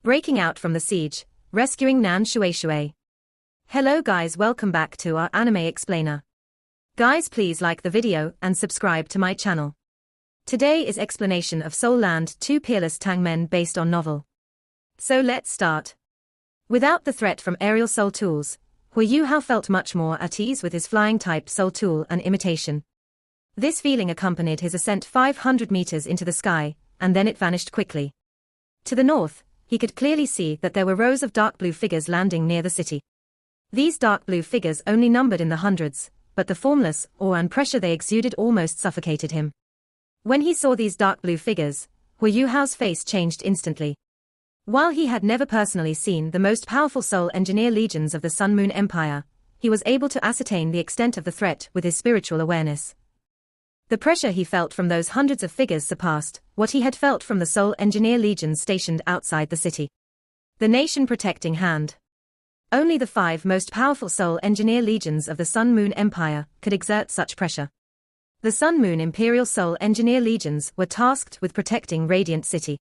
Breaking out from the siege, rescuing Nan Shuishui. Hello guys, welcome back to our anime explainer. Guys, please like the video and subscribe to my channel. Today is explanation of Soul Land 2 Peerless Tang Men based on novel. So let's start. Without the threat from aerial soul tools, Huo Yuhao felt much more at ease with his flying type soul tool and imitation. This feeling accompanied his ascent 500 meters into the sky, and then it vanished quickly. To the north, he could clearly see that there were rows of dark blue figures landing near the city. These dark blue figures only numbered in the hundreds, but the formless awe and pressure they exuded almost suffocated him. When he saw these dark blue figures, Huo Yuhao's face changed instantly. While he had never personally seen the most powerful soul engineer legions of the Sun Moon Empire, he was able to ascertain the extent of the threat with his spiritual awareness. The pressure he felt from those hundreds of figures surpassed what he had felt from the Soul Engineer legions stationed outside the city. The nation protecting hand. Only the 5 most powerful Soul Engineer legions of the Sun Moon Empire could exert such pressure. The Sun Moon Imperial Soul Engineer legions were tasked with protecting Radiant City.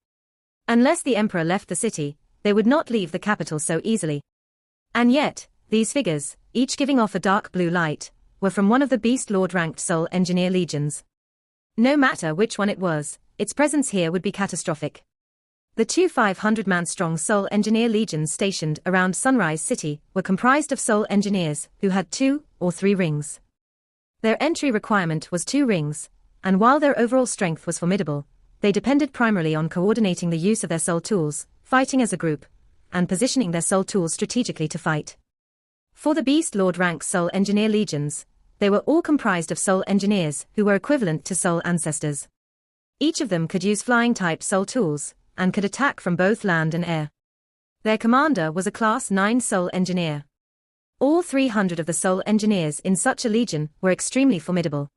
Unless the Emperor left the city, they would not leave the capital so easily. And yet, these figures, each giving off a dark blue light, were from one of the Beast Lord-ranked Soul Engineer legions. No matter which one it was, its presence here would be catastrophic. The 2 500-man-strong Soul Engineer legions stationed around Sunrise City were comprised of Soul Engineers who had 2 or 3 rings. Their entry requirement was 2 rings, and while their overall strength was formidable, they depended primarily on coordinating the use of their soul tools, fighting as a group, and positioning their soul tools strategically to fight. For the Beast Lord rank Soul Engineer legions, they were all comprised of Soul Engineers who were equivalent to Soul Ancestors. Each of them could use flying-type soul tools, and could attack from both land and air. Their commander was a Class 9 Soul Engineer. All 300 of the Soul Engineers in such a legion were extremely formidable.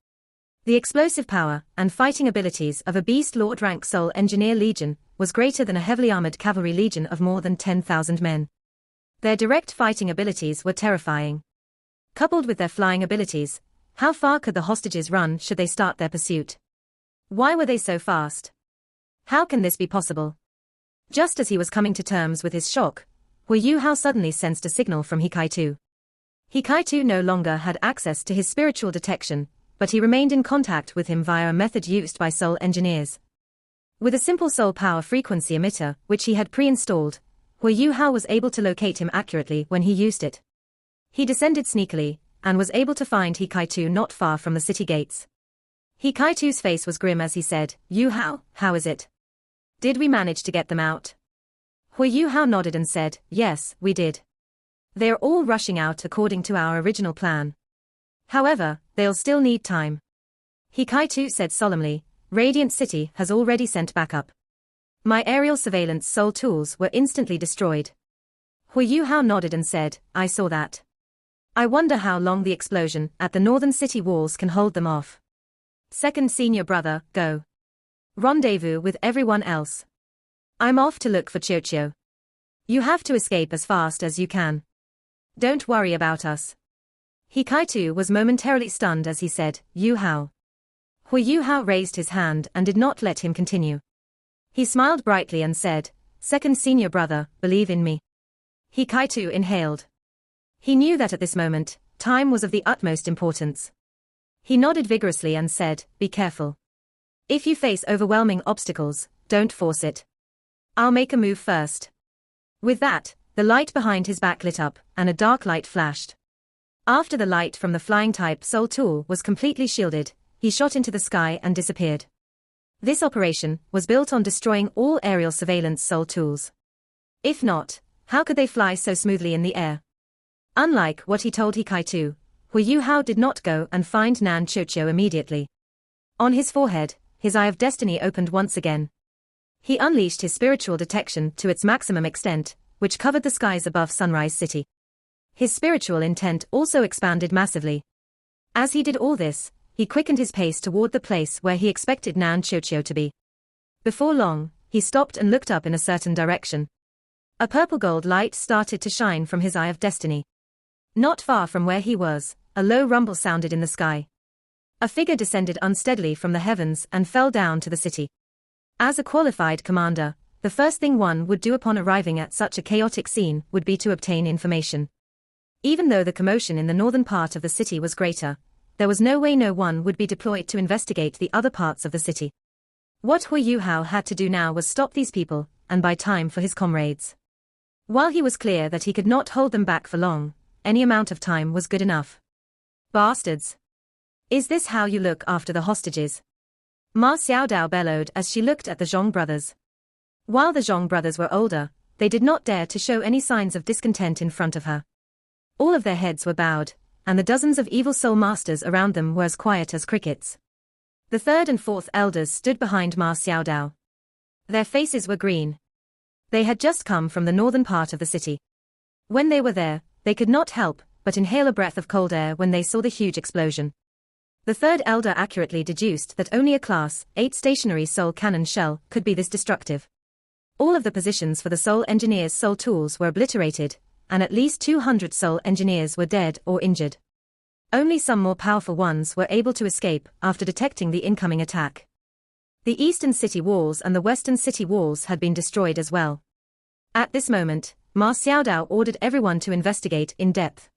The explosive power and fighting abilities of a Beast Lord rank Soul Engineer legion was greater than a heavily armored cavalry legion of more than 10,000 men. Their direct fighting abilities were terrifying. Coupled with their flying abilities, how far could the hostages run should they start their pursuit? Why were they so fast? How can this be possible? Just as he was coming to terms with his shock, Huo Yuhao suddenly sensed a signal from Hikaitu. Hikaitu no longer had access to his spiritual detection, but he remained in contact with him via a method used by Soul Engineers. With a simple soul power frequency emitter which he had pre-installed, Huo Yuhao was able to locate him accurately when he used it. He descended sneakily, and was able to find Hikaitu not far from the city gates. Hikaitu's face was grim as he said, "Yuhao, how is it? Did we manage to get them out?" Huo Yuhao nodded and said, "Yes, we did. They are all rushing out according to our original plan. However, they'll still need time." Hikaitu said solemnly, "Radiant City has already sent backup. My aerial surveillance soul tools were instantly destroyed." Huo Yuhao nodded and said, "I saw that. I wonder how long the explosion at the northern city walls can hold them off. Second senior brother, go. Rendezvous with everyone else. I'm off to look for Chio. You have to escape as fast as you can. Don't worry about us." Hikaitu was momentarily stunned as he said, "Yuhao." Huo Yuhao raised his hand and did not let him continue. He smiled brightly and said, "Second senior brother, believe in me." Hikaitu inhaled. He knew that at this moment, time was of the utmost importance. He nodded vigorously and said, "Be careful. If you face overwhelming obstacles, don't force it. I'll make a move first." With that, the light behind his back lit up, and a dark light flashed. After the light from the flying-type soul tool was completely shielded, he shot into the sky and disappeared. This operation was built on destroying all aerial surveillance soul tools. If not, how could they fly so smoothly in the air? Unlike what he told Hikaitu, Huo Yuhao did not go and find Nan Choo immediately. On his forehead, his Eye of Destiny opened once again. He unleashed his spiritual detection to its maximum extent, which covered the skies above Sunrise City. His spiritual intent also expanded massively. As he did all this, he quickened his pace toward the place where he expected Nan Choo to be. Before long, he stopped and looked up in a certain direction. A purple-gold light started to shine from his Eye of Destiny. Not far from where he was, a low rumble sounded in the sky. A figure descended unsteadily from the heavens and fell down to the city. As a qualified commander, The first thing one would do upon arriving at such a chaotic scene would be to obtain information. Even though the commotion in the northern part of the city was greater, there was no way no one would be deployed to investigate the other parts of the city. What Huo Yuhao had to do now was stop these people, and buy time for his comrades. While he was clear that he could not hold them back for long, any amount of time was good enough. Bastards! Is this how you look after the hostages? Ma Xiaodao bellowed as she looked at the Zhong brothers. While the Zhong brothers were older, they did not dare to show any signs of discontent in front of her. All of their heads were bowed, and the dozens of evil soul masters around them were as quiet as crickets. The third and fourth elders stood behind Ma Xiaodao. Their faces were green. They had just come from the northern part of the city. When they were there, they could not help but inhale a breath of cold air when they saw the huge explosion. The third elder accurately deduced that only a Class 8 stationary soul cannon shell could be this destructive. All of the positions for the soul engineers' soul tools were obliterated, and at least 200 soul engineers were dead or injured. Only some more powerful ones were able to escape after detecting the incoming attack. The eastern city walls and the western city walls had been destroyed as well. At this moment, Ma Xiaodao ordered everyone to investigate in depth.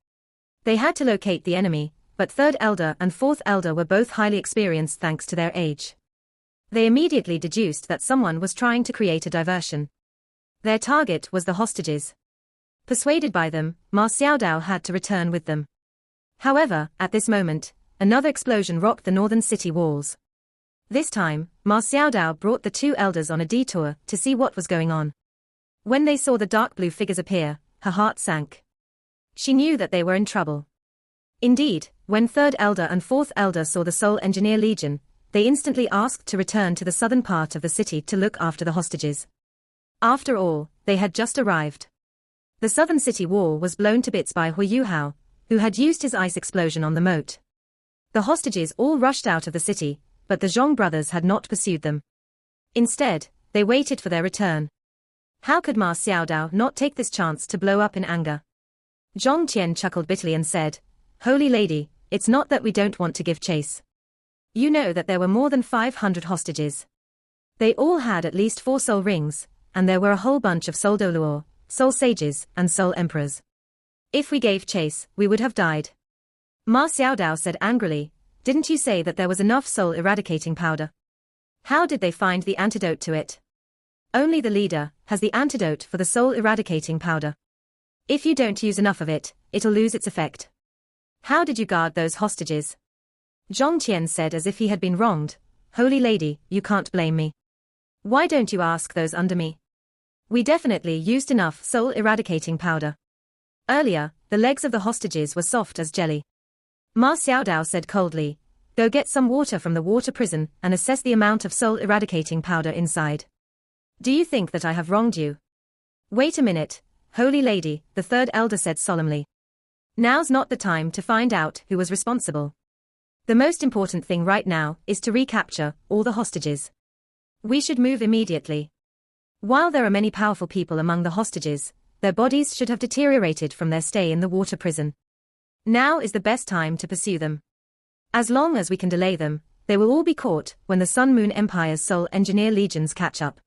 They had to locate the enemy, but third elder and fourth elder were both highly experienced thanks to their age. They immediately deduced that someone was trying to create a diversion. Their target was the hostages. Persuaded by them, Ma Xiaodao had to return with them. However, at this moment, another explosion rocked the northern city walls. This time, Ma Xiaodao brought the two elders on a detour to see what was going on. When they saw the dark blue figures appear, her heart sank. She knew that they were in trouble. Indeed, when third elder and fourth elder saw the Soul Engineer Legion, they instantly asked to return to the southern part of the city to look after the hostages. After all, they had just arrived. The southern city wall was blown to bits by Huo Yuhao, who had used his ice explosion on the moat. The hostages all rushed out of the city, but the Zhong brothers had not pursued them. Instead, they waited for their return. How could Ma Xiaodao not take this chance to blow up in anger? Zhong Qian chuckled bitterly and said, "Holy lady, it's not that we don't want to give chase. You know that there were more than 500 hostages. They all had at least 4 soul rings, and there were a whole bunch of soul doluor, soul sages, and soul emperors. If we gave chase, we would have died." Ma Xiaodao said angrily, "Didn't you say that there was enough soul eradicating powder? How did they find the antidote to it? Only the leader has the antidote for the soul eradicating powder. If you don't use enough of it, it'll lose its effect. How did you guard those hostages?" Zhong Qian said as if he had been wronged, "Holy lady, you can't blame me. Why don't you ask those under me? We definitely used enough soul eradicating powder. Earlier, the legs of the hostages were soft as jelly." Ma Xiaodao said coldly, "Go get some water from the water prison and assess the amount of soul eradicating powder inside. Do you think that I have wronged you?" "Wait a minute, holy lady," the third elder said solemnly. "Now's not the time to find out who was responsible. The most important thing right now is to recapture all the hostages. We should move immediately. While there are many powerful people among the hostages, their bodies should have deteriorated from their stay in the water prison. Now is the best time to pursue them. As long as we can delay them, they will all be caught when the Sun Moon Empire's Soul Engineer legions catch up."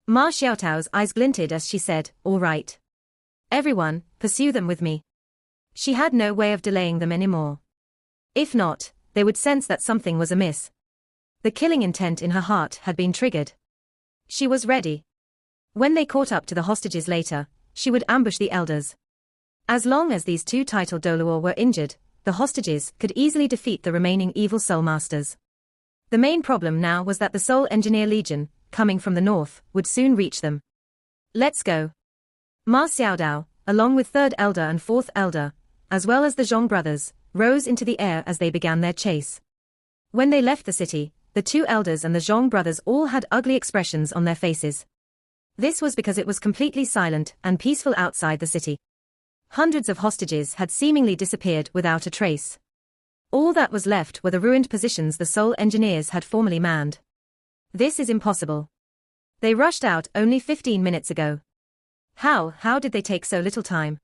Ma Xiaotao's eyes glinted as she said, "All right. Everyone, pursue them with me." She had no way of delaying them anymore. If not, they would sense that something was amiss. The killing intent in her heart had been triggered. She was ready. When they caught up to the hostages later, she would ambush the elders. As long as these 2 titled Doluor were injured, the hostages could easily defeat the remaining evil soul masters. The main problem now was that the Soul Engineer Legion, coming from the north, would soon reach them. "Let's go." Ma Xiaodao, along with third elder and fourth elder, as well as the Zhong brothers, rose into the air as they began their chase. When they left the city, the 2 elders and the Zhong brothers all had ugly expressions on their faces. This was because it was completely silent and peaceful outside the city. Hundreds of hostages had seemingly disappeared without a trace. All that was left were the ruined positions the Soul Engineers had formerly manned. This is impossible. They rushed out only 15 minutes ago. How did they take so little time?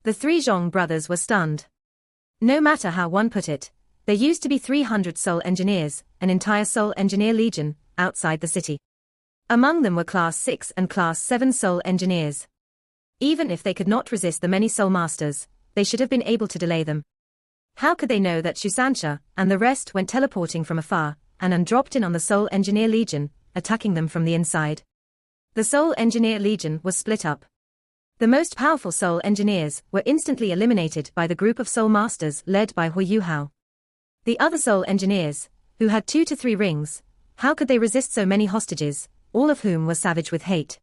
The 3 Zhong brothers were stunned. No matter how one put it, there used to be 300 Soul Engineers, an entire Soul Engineer Legion, outside the city. Among them were Class 6 and Class 7 Soul Engineers. Even if they could not resist the many Soul Masters, they should have been able to delay them. How could they know that Shusansha and the rest went teleporting from afar, and dropped in on the Soul Engineer Legion, attacking them from the inside? The Soul Engineer Legion was split up. The most powerful Soul Engineers were instantly eliminated by the group of Soul Masters led by Huo Yuhao. The other Soul Engineers, who had 2 to 3 rings, how could they resist so many hostages, all of whom were savage with hate?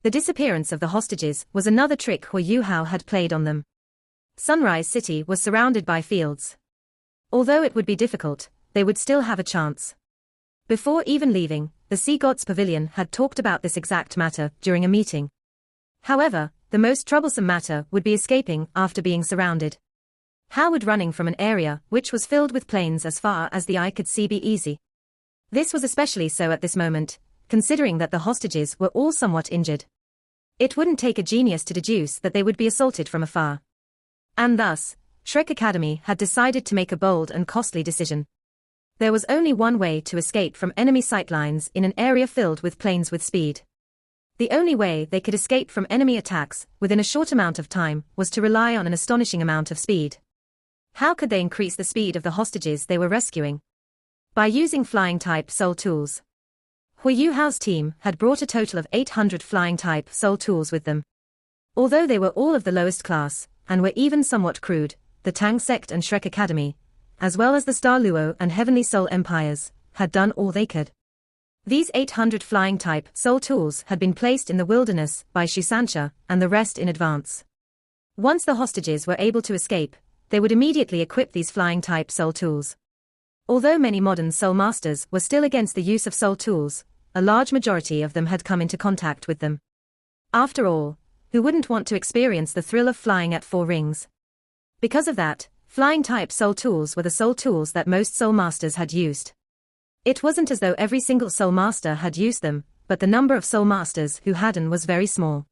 The disappearance of the hostages was another trick Huo Yuhao had played on them. Sunrise City was surrounded by fields. Although it would be difficult, they would still have a chance. Before even leaving, the Sea God's Pavilion had talked about this exact matter during a meeting. However, the most troublesome matter would be escaping after being surrounded. How would running from an area which was filled with plains as far as the eye could see be easy? This was especially so at this moment, considering that the hostages were all somewhat injured. It wouldn't take a genius to deduce that they would be assaulted from afar. And thus, Shrek Academy had decided to make a bold and costly decision. There was only one way to escape from enemy sightlines in an area filled with plains with speed. The only way they could escape from enemy attacks within a short amount of time was to rely on an astonishing amount of speed. How could they increase the speed of the hostages they were rescuing? By using flying-type soul tools. Huo Yuhao's team had brought a total of 800 flying-type soul tools with them. Although they were all of the lowest class, and were even somewhat crude, the Tang Sect and Shrek Academy, as well as the Star Luo and Heavenly Soul Empires, had done all they could. These 800 flying-type soul tools had been placed in the wilderness by Shusansha and the rest in advance. Once the hostages were able to escape, they would immediately equip these flying-type soul tools. Although many modern Soul Masters were still against the use of soul tools, a large majority of them had come into contact with them. After all, who wouldn't want to experience the thrill of flying at 4 rings? Because of that, flying-type soul tools were the soul tools that most Soul Masters had used. It wasn't as though every single Soul Master had used them, but the number of Soul Masters who hadn't was very small.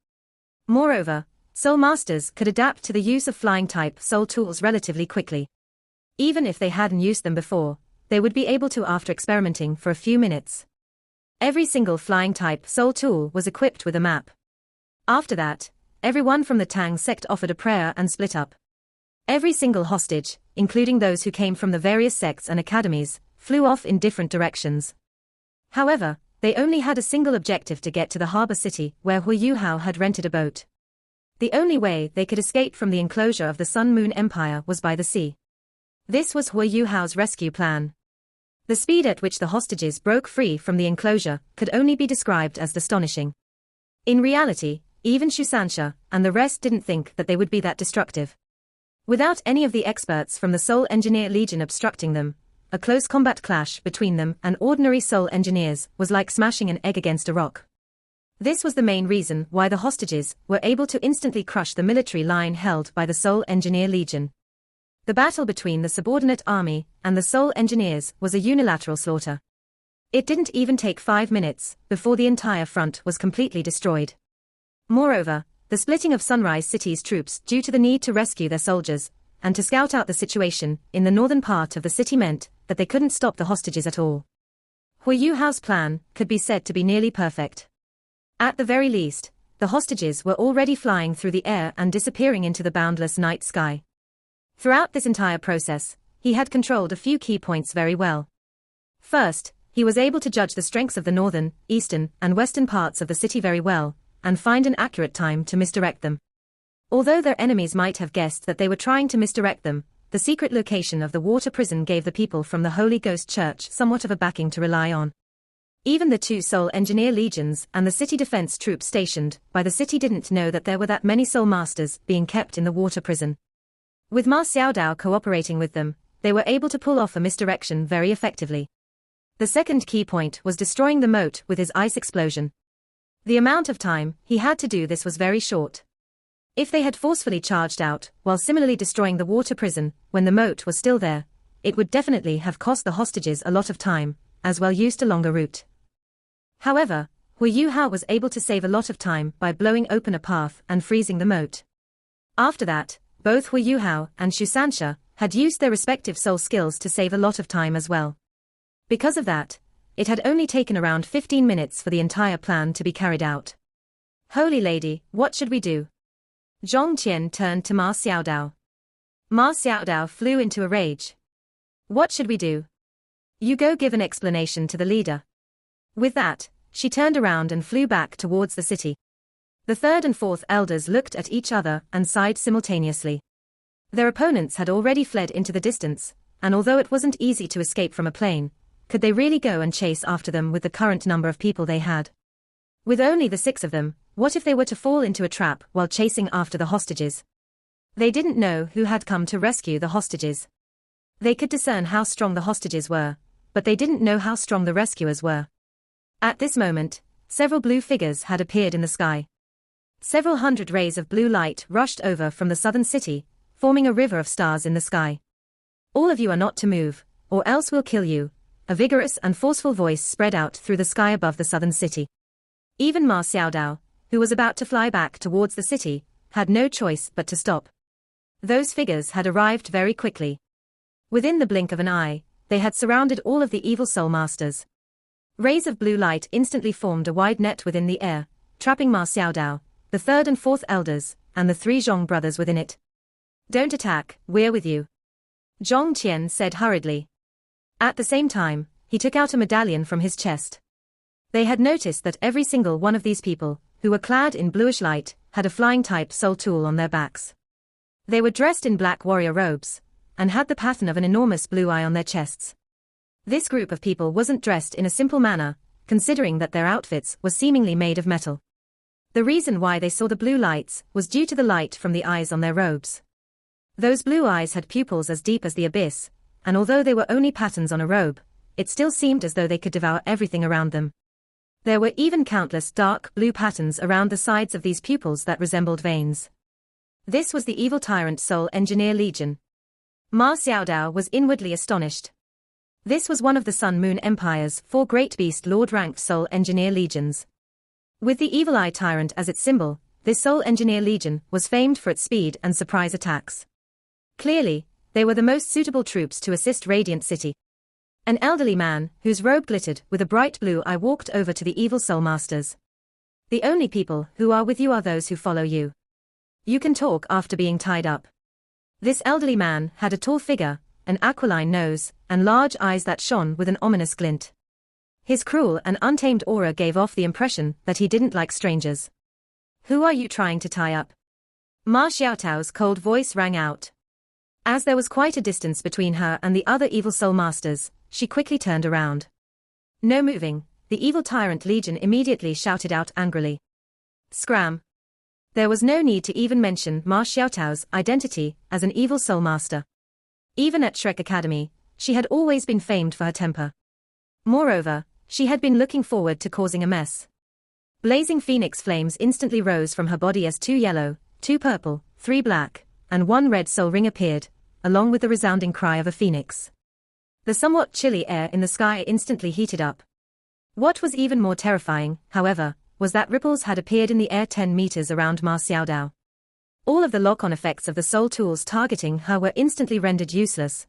Moreover, Soul Masters could adapt to the use of flying-type soul tools relatively quickly. Even if they hadn't used them before, they would be able to after experimenting for a few minutes. Every single flying-type soul tool was equipped with a map. After that, everyone from the Tang sect offered a prayer and split up. Every single hostage, including those who came from the various sects and academies, flew off in different directions. However, they only had a single objective: to get to the harbor city where Huo Yuhao had rented a boat. The only way they could escape from the enclosure of the Sun Moon Empire was by the sea. This was Huo Yuhao's rescue plan. The speed at which the hostages broke free from the enclosure could only be described as astonishing. In reality, even Shusansha and the rest didn't think that they would be that destructive. Without any of the experts from the Soul Engineer Legion obstructing them, a close combat clash between them and ordinary Soul Engineers was like smashing an egg against a rock. This was the main reason why the hostages were able to instantly crush the military line held by the Soul Engineer Legion. The battle between the subordinate army and the Soul Engineers was a unilateral slaughter. It didn't even take 5 minutes before the entire front was completely destroyed. Moreover, the splitting of Sunrise City's troops due to the need to rescue their soldiers and to scout out the situation in the northern part of the city meant that they couldn't stop the hostages at all. Huo Yuhao's plan could be said to be nearly perfect. At the very least, the hostages were already flying through the air and disappearing into the boundless night sky. Throughout this entire process, he had controlled a few key points very well. First, he was able to judge the strengths of the northern, eastern, and western parts of the city very well, and find an accurate time to misdirect them. Although their enemies might have guessed that they were trying to misdirect them, the secret location of the water prison gave the people from the Holy Ghost Church somewhat of a backing to rely on. Even the 2 Soul Engineer Legions and the city defense troops stationed by the city didn't know that there were that many Soul Masters being kept in the water prison. With Ma Xiaodao cooperating with them, they were able to pull off a misdirection very effectively. The second key point was destroying the moat with his ice explosion. The amount of time he had to do this was very short. If they had forcefully charged out, while similarly destroying the water prison, when the moat was still there, it would definitely have cost the hostages a lot of time, as well used a longer route. However, Huo Yuhao was able to save a lot of time by blowing open a path and freezing the moat. After that, both Huo Yuhao and Shusansha had used their respective soul skills to save a lot of time as well. Because of that, it had only taken around 15 minutes for the entire plan to be carried out. Holy Lady, what should we do? Zhong Qian turned to Ma Xiaodao. Ma Xiaodao flew into a rage. What should we do? You go give an explanation to the leader. With that, she turned around and flew back towards the city. The third and fourth elders looked at each other and sighed simultaneously. Their opponents had already fled into the distance, and although it wasn't easy to escape from a plane, could they really go and chase after them with the current number of people they had? With only the 6 of them, what if they were to fall into a trap while chasing after the hostages? They didn't know who had come to rescue the hostages. They could discern how strong the hostages were, but they didn't know how strong the rescuers were. At this moment, several blue figures had appeared in the sky. Several hundred rays of blue light rushed over from the southern city, forming a river of stars in the sky. All of you are not to move, or else we'll kill you, a vigorous and forceful voice spread out through the sky above the southern city. Even Ma Xiaodao, who was about to fly back towards the city, had no choice but to stop. Those figures had arrived very quickly. Within the blink of an eye, they had surrounded all of the evil soul masters. Rays of blue light instantly formed a wide net within the air, trapping Ma Xiaodao, the third and fourth elders, and the 3 Zhong brothers within it. Don't attack, we're with you, Zhong Qian said hurriedly. At the same time, he took out a medallion from his chest. They had noticed that every single one of these people, who were clad in bluish light, had a flying-type soul tool on their backs. They were dressed in black warrior robes, and had the pattern of an enormous blue eye on their chests. This group of people wasn't dressed in a simple manner, considering that their outfits were seemingly made of metal. The reason why they saw the blue lights was due to the light from the eyes on their robes. Those blue eyes had pupils as deep as the abyss, and although they were only patterns on a robe, it still seemed as though they could devour everything around them. There were even countless dark blue patterns around the sides of these pupils that resembled veins. This was the evil tyrant Soul Engineer Legion. Ma Xiaodao was inwardly astonished. This was one of the Sun Moon Empire's 4 great beast lord-ranked Soul Engineer Legions. With the Evil Eye Tyrant as its symbol, this Soul Engineer Legion was famed for its speed and surprise attacks. Clearly, they were the most suitable troops to assist Radiant City. An elderly man, whose robe glittered with a bright blue eye, walked over to the evil soul masters. The only people who are with you are those who follow you. You can talk after being tied up. This elderly man had a tall figure, an aquiline nose, and large eyes that shone with an ominous glint. His cruel and untamed aura gave off the impression that he didn't like strangers. Who are you trying to tie up? Ma Xiaotao's cold voice rang out. As there was quite a distance between her and the other evil soul masters, she quickly turned around. No moving, the evil tyrant legion immediately shouted out angrily. Scram! There was no need to even mention Ma Xiaotao's identity as an evil soul master. Even at Shrek Academy, she had always been famed for her temper. Moreover, she had been looking forward to causing a mess. Blazing phoenix flames instantly rose from her body as 2 yellow, 2 purple, 3 black, and 1 red soul ring appeared, along with the resounding cry of a phoenix. The somewhat chilly air in the sky instantly heated up. What was even more terrifying, however, was that ripples had appeared in the air 10 meters around Ma Xiaodao. All of the lock-on effects of the soul tools targeting her were instantly rendered useless.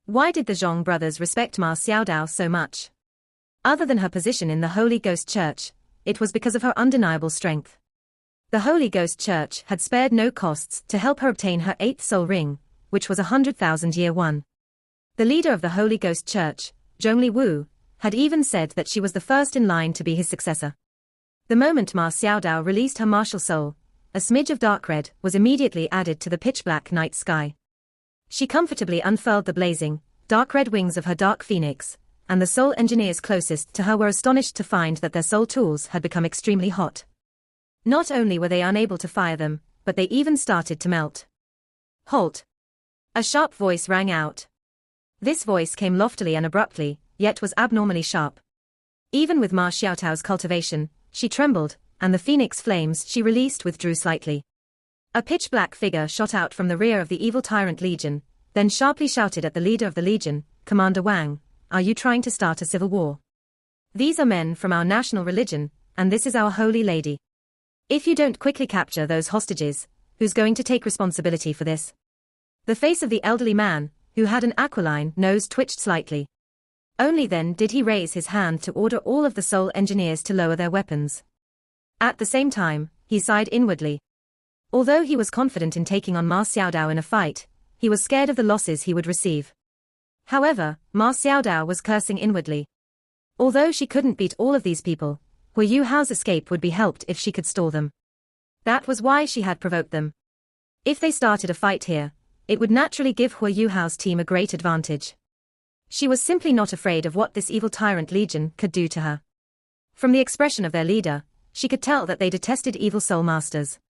Why did the Zhong brothers respect Ma Xiaodao so much? Other than her position in the Holy Ghost Church, it was because of her undeniable strength. The Holy Ghost Church had spared no costs to help her obtain her 8th soul ring, which was 100,000 year one. The leader of the Holy Ghost Church, Zhongli Wu, had even said that she was the first in line to be his successor. The moment Ma Xiaodao released her martial soul, a smidge of dark red was immediately added to the pitch-black night sky. She comfortably unfurled the blazing, dark red wings of her dark phoenix, and the soul engineers closest to her were astonished to find that their soul tools had become extremely hot. Not only were they unable to fire them, but they even started to melt. Halt! A sharp voice rang out. This voice came loftily and abruptly, yet was abnormally sharp. Even with Ma Xiaotao's cultivation, she trembled, and the phoenix flames she released withdrew slightly. A pitch-black figure shot out from the rear of the evil tyrant legion, then sharply shouted at the leader of the legion, Commander Wang, "Are you trying to start a civil war? These are men from our national religion, and this is our holy lady. If you don't quickly capture those hostages, who's going to take responsibility for this?" The face of the elderly man, who had an aquiline nose, twitched slightly. Only then did he raise his hand to order all of the soul engineers to lower their weapons. At the same time, he sighed inwardly. Although he was confident in taking on Ma Xiaodao in a fight, he was scared of the losses he would receive. However, Ma Xiaodao was cursing inwardly. Although she couldn't beat all of these people, Huo Yuhao's escape would be helped if she could stall them. That was why she had provoked them. If they started a fight here, it would naturally give Huo Yuhao's team a great advantage. She was simply not afraid of what this evil tyrant legion could do to her. From the expression of their leader, she could tell that they detested evil soul masters.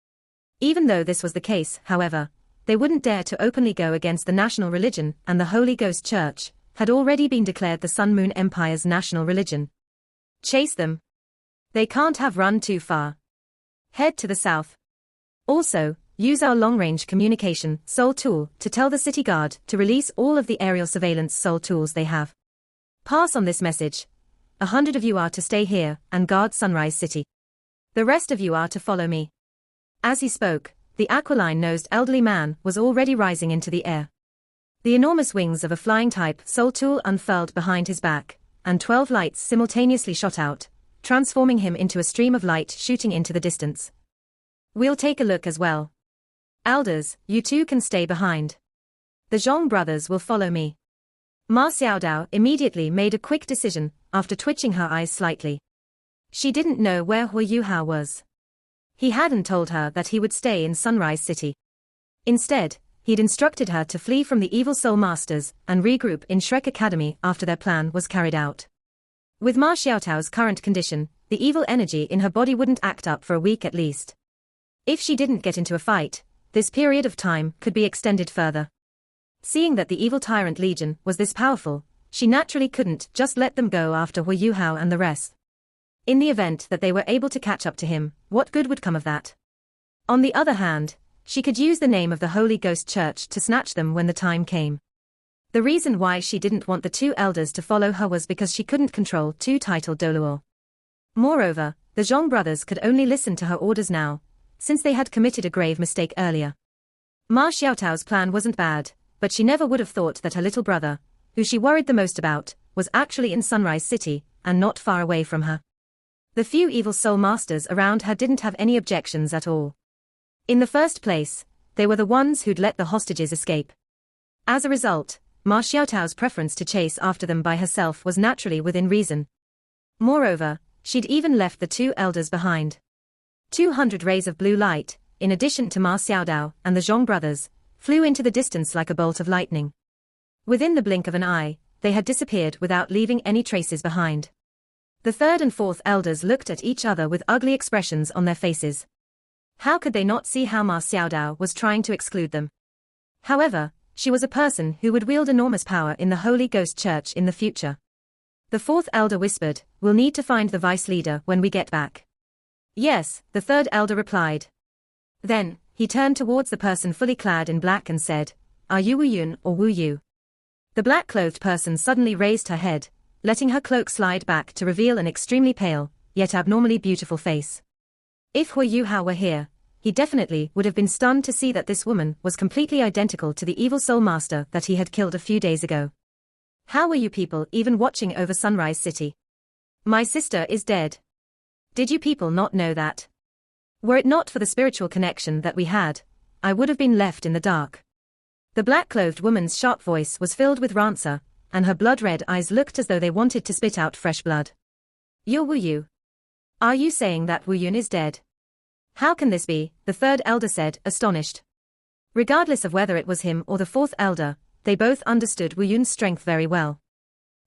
Even though this was the case, however, they wouldn't dare to openly go against the national religion, and the Holy Ghost Church had already been declared the Sun Moon Empire's national religion. Chase them. They can't have run too far. Head to the south. Also, use our long-range communication soul tool to tell the city guard to release all of the aerial surveillance soul tools they have. Pass on this message. 100 of you are to stay here and guard Sunrise City. The rest of you are to follow me. As he spoke, the aquiline-nosed elderly man was already rising into the air. The enormous wings of a flying-type soul tool unfurled behind his back, and 12 lights simultaneously shot out, transforming him into a stream of light shooting into the distance. We'll take a look as well. Elders, you two can stay behind. The Zhong brothers will follow me. Ma Xiaodao immediately made a quick decision, after twitching her eyes slightly. She didn't know where Huo Yuhao was. He hadn't told her that he would stay in Sunrise City. Instead, he'd instructed her to flee from the evil soul masters and regroup in Shrek Academy after their plan was carried out. With Ma Xiaotao's current condition, the evil energy in her body wouldn't act up for a week at least. If she didn't get into a fight, this period of time could be extended further. Seeing that the evil tyrant legion was this powerful, she naturally couldn't just let them go after Huo Yuhao and the rest. In the event that they were able to catch up to him, what good would come of that? On the other hand, she could use the name of the Holy Ghost Church to snatch them when the time came. The reason why she didn't want the two elders to follow her was because she couldn't control two titled Doluo. Moreover, the Zhong brothers could only listen to her orders now, since they had committed a grave mistake earlier. Ma Xiaotao's plan wasn't bad, but she never would have thought that her little brother, who she worried the most about, was actually in Sunrise City, and not far away from her. The few evil soul masters around her didn't have any objections at all. In the first place, they were the ones who'd let the hostages escape. As a result, Ma Xiaotao's preference to chase after them by herself was naturally within reason. Moreover, she'd even left the two elders behind. 200 rays of blue light, in addition to Ma Xiaodao and the Zhong brothers, flew into the distance like a bolt of lightning. Within the blink of an eye, they had disappeared without leaving any traces behind. The third and fourth elders looked at each other with ugly expressions on their faces. How could they not see how Ma Xiaodao was trying to exclude them? However, she was a person who would wield enormous power in the Holy Ghost Church in the future. The fourth elder whispered, "We'll need to find the vice leader when we get back." "Yes," the third elder replied. Then, he turned towards the person fully clad in black and said, "Are you Wu Yun or Wu Yu?" The black-clothed person suddenly raised her head, letting her cloak slide back to reveal an extremely pale, yet abnormally beautiful face. If Huo Yuhao were here, he definitely would have been stunned to see that this woman was completely identical to the evil soul master that he had killed a few days ago. "How were you people even watching over Sunrise City? My sister is dead. Did you people not know that? Were it not for the spiritual connection that we had, I would have been left in the dark." The black-clothed woman's sharp voice was filled with rancor, and her blood-red eyes looked as though they wanted to spit out fresh blood. "You're Wu Yu. Are you saying that Wu Yun is dead?" "How can this be?" the third elder said, astonished. Regardless of whether it was him or the fourth elder, they both understood Wu Yun's strength very well.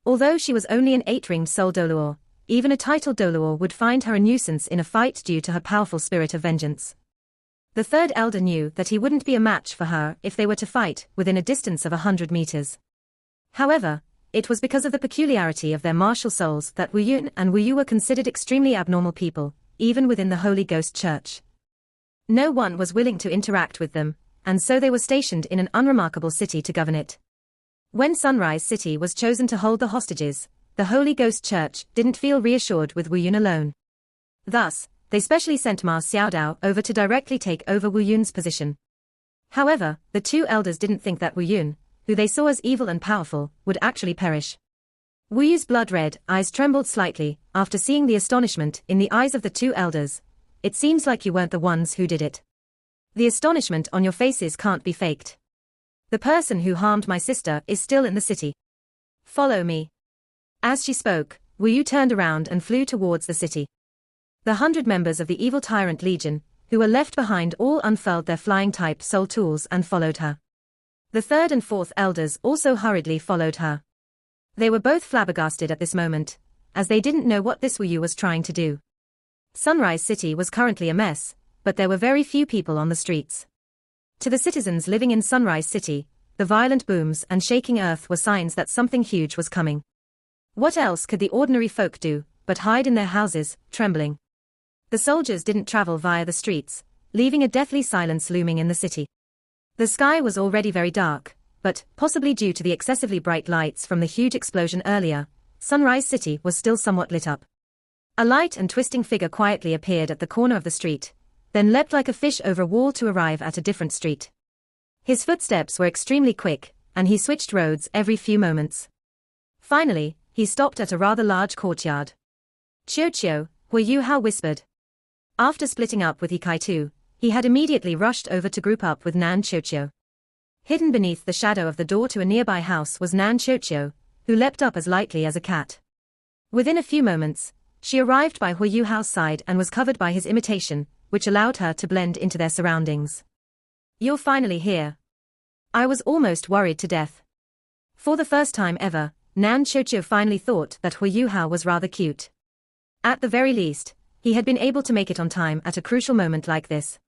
Although she was only an 8-ringed soul Doluo, even a titled Doluo would find her a nuisance in a fight due to her powerful spirit of vengeance. The third elder knew that he wouldn't be a match for her if they were to fight within a distance of 100 meters. However, it was because of the peculiarity of their martial souls that Wu Yun and Wu Yu were considered extremely abnormal people, even within the Holy Ghost Church. No one was willing to interact with them, and so they were stationed in an unremarkable city to govern it. When Sunrise City was chosen to hold the hostages, the Holy Ghost Church didn't feel reassured with Wu Yun alone. Thus, they specially sent Ma Xiaodao over to directly take over Wu Yun's position. However, the two elders didn't think that Wu Yun, who they saw as evil and powerful, would actually perish. Wu Yu's blood-red eyes trembled slightly after seeing the astonishment in the eyes of the two elders. It seems like you weren't the ones who did it. The astonishment on your faces can't be faked. The person who harmed my sister is still in the city. Follow me. As she spoke, Wu Yu turned around and flew towards the city. The 100 members of the evil tyrant legion, who were left behind, all unfurled their flying-type soul tools and followed her. The third and fourth elders also hurriedly followed her. They were both flabbergasted at this moment, as they didn't know what this Wu Yu was trying to do. Sunrise City was currently a mess, but there were very few people on the streets. To the citizens living in Sunrise City, the violent booms and shaking earth were signs that something huge was coming. What else could the ordinary folk do but hide in their houses, trembling? The soldiers didn't travel via the streets, leaving a deathly silence looming in the city. The sky was already very dark, but, possibly due to the excessively bright lights from the huge explosion earlier, Sunrise City was still somewhat lit up. A light and twisting figure quietly appeared at the corner of the street, then leapt like a fish over a wall to arrive at a different street. His footsteps were extremely quick, and he switched roads every few moments. Finally, he stopped at a rather large courtyard. Huo Yuhao whispered. After splitting up with Hikaitu, he had immediately rushed over to group up with Nan Choo. Hidden beneath the shadow of the door to a nearby house was Nan Choo, who leapt up as lightly as a cat. Within a few moments, she arrived by Huo Yuhao's side and was covered by his imitation, which allowed her to blend into their surroundings. You're finally here. I was almost worried to death. For the first time ever, Nan Choo finally thought that Huo Yuhao was rather cute. At the very least, he had been able to make it on time at a crucial moment like this.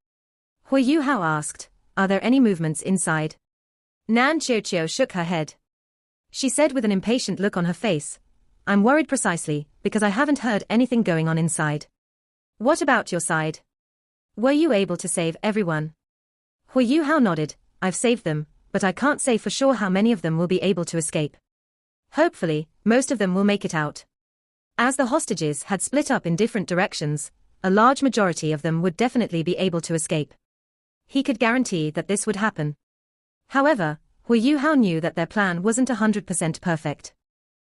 Huo Yuhao asked, "Are there any movements inside?" Nan Choo shook her head. She said with an impatient look on her face, "I'm worried precisely because I haven't heard anything going on inside." "What about your side? Were you able to save everyone?" Huo Yuhao nodded. "I've saved them, but I can't say for sure how many of them will be able to escape. Hopefully, most of them will make it out. As the hostages had split up in different directions, a large majority of them would definitely be able to escape." He could guarantee that this would happen. However, Huo Yuhao knew that their plan wasn't 100% perfect.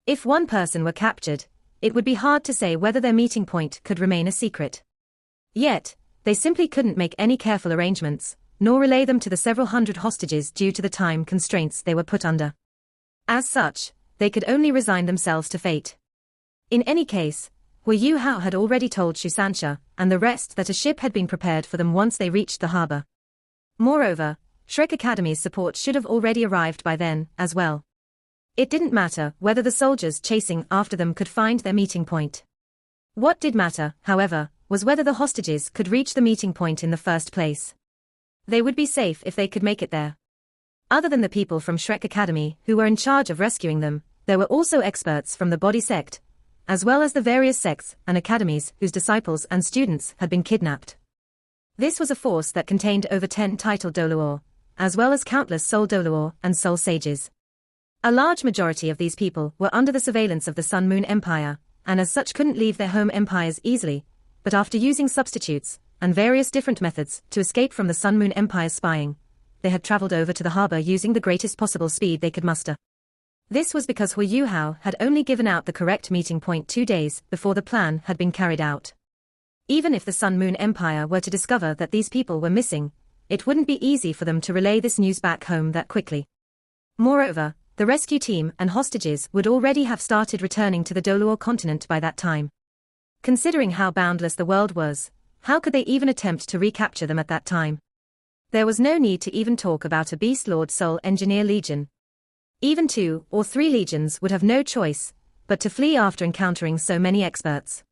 If one person were captured, it would be hard to say whether their meeting point could remain a secret. Yet, they simply couldn't make any careful arrangements, nor relay them to the several hundred hostages due to the time constraints they were put under. As such, they could only resign themselves to fate. In any case, Huo Yuhao had already told Shusansha and the rest that a ship had been prepared for them once they reached the harbor. Moreover, Shrek Academy's support should have already arrived by then, as well. It didn't matter whether the soldiers chasing after them could find their meeting point. What did matter, however, was whether the hostages could reach the meeting point in the first place. They would be safe if they could make it there. Other than the people from Shrek Academy who were in charge of rescuing them, there were also experts from the body sect, as well as the various sects and academies whose disciples and students had been kidnapped. This was a force that contained over 10 titled Doluor, as well as countless soul Doluor and soul sages. A large majority of these people were under the surveillance of the Sun Moon Empire, and as such couldn't leave their home empires easily, but after using substitutes and various different methods to escape from the Sun Moon Empire's spying, they had traveled over to the harbor using the greatest possible speed they could muster. This was because Huo Yuhao had only given out the correct meeting point 2 days before the plan had been carried out. Even if the Sun Moon Empire were to discover that these people were missing, it wouldn't be easy for them to relay this news back home that quickly. Moreover, the rescue team and hostages would already have started returning to the Doluor continent by that time. Considering how boundless the world was, how could they even attempt to recapture them at that time? There was no need to even talk about a Beast Lord Soul Engineer Legion. Even 2 or 3 legions would have no choice but to flee after encountering so many experts.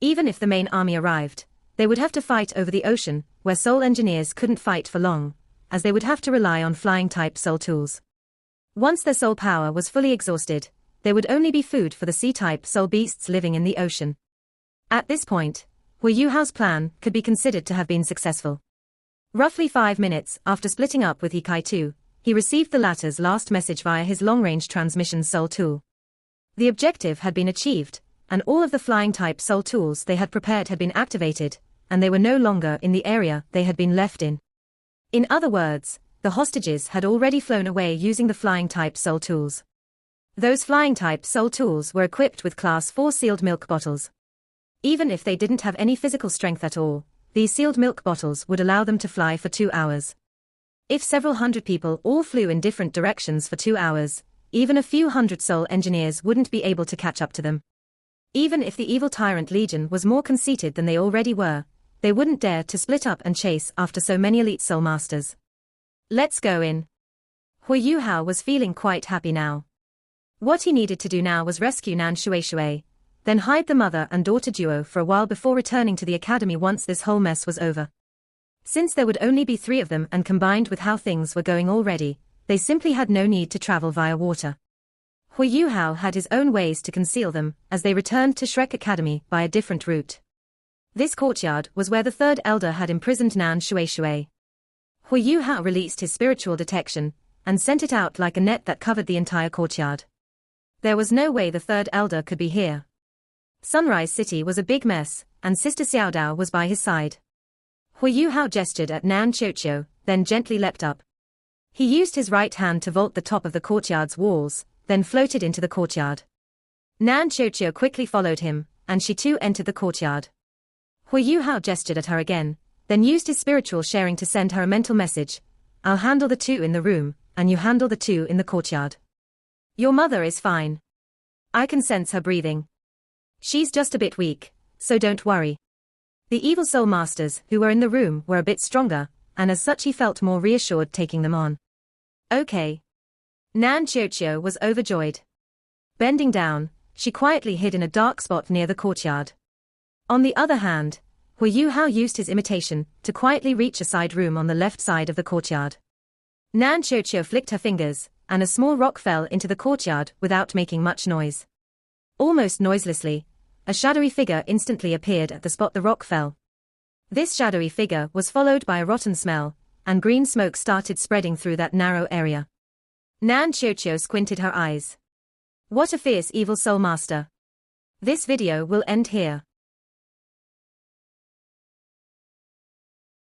Even if the main army arrived, they would have to fight over the ocean, where soul engineers couldn't fight for long, as they would have to rely on flying-type soul tools. Once their soul power was fully exhausted, there would only be food for the sea-type soul beasts living in the ocean. At this point, Huo Yuhao's plan could be considered to have been successful. Roughly 5 minutes after splitting up with Hikaitu, he received the latter's last message via his long-range transmission soul tool. The objective had been achieved, and all of the flying-type soul tools they had prepared had been activated, and they were no longer in the area they had been left in. In other words, the hostages had already flown away using the flying-type soul tools. Those flying-type soul tools were equipped with Class 4 sealed milk bottles. Even if they didn't have any physical strength at all, these sealed milk bottles would allow them to fly for 2 hours. If several hundred people all flew in different directions for 2 hours, even a few hundred soul engineers wouldn't be able to catch up to them. Even if the evil tyrant legion was more conceited than they already were, they wouldn't dare to split up and chase after so many elite soul masters. Let's go in. Huo Yuhao was feeling quite happy now. What he needed to do now was rescue Nan Shuishui, then hide the mother and daughter duo for a while before returning to the academy once this whole mess was over. Since there would only be 3 of them and combined with how things were going already, they simply had no need to travel via water. Huo Yuhao had his own ways to conceal them as they returned to Shrek Academy by a different route. This courtyard was where the 3rd elder had imprisoned Nan Shuishui. Huo Yuhao released his spiritual detection and sent it out like a net that covered the entire courtyard. There was no way the 3rd elder could be here. Sunrise City was a big mess, and Sister Xiaodao was by his side. Huo Yuhao gestured at Nan Choo, then gently leapt up. He used his right hand to vault the top of the courtyard's walls, then floated into the courtyard. Nan Choo quickly followed him, and she too entered the courtyard. Huo Yuhao gestured at her again, then used his spiritual sharing to send her a mental message. I'll handle the 2 in the room, and you handle the 2 in the courtyard. Your mother is fine. I can sense her breathing. She's just a bit weak, so don't worry. The evil soul masters who were in the room were a bit stronger, and as such he felt more reassured taking them on. Okay. Nan Choo was overjoyed. Bending down, she quietly hid in a dark spot near the courtyard. On the other hand, Huo Yuhao used his imitation to quietly reach a side room on the left side of the courtyard. Nan Choo flicked her fingers, and a small rock fell into the courtyard without making much noise. Almost noiselessly, a shadowy figure instantly appeared at the spot the rock fell. This shadowy figure was followed by a rotten smell, and green smoke started spreading through that narrow area. Nan Choo squinted her eyes. What a fierce evil soul master. This video will end here.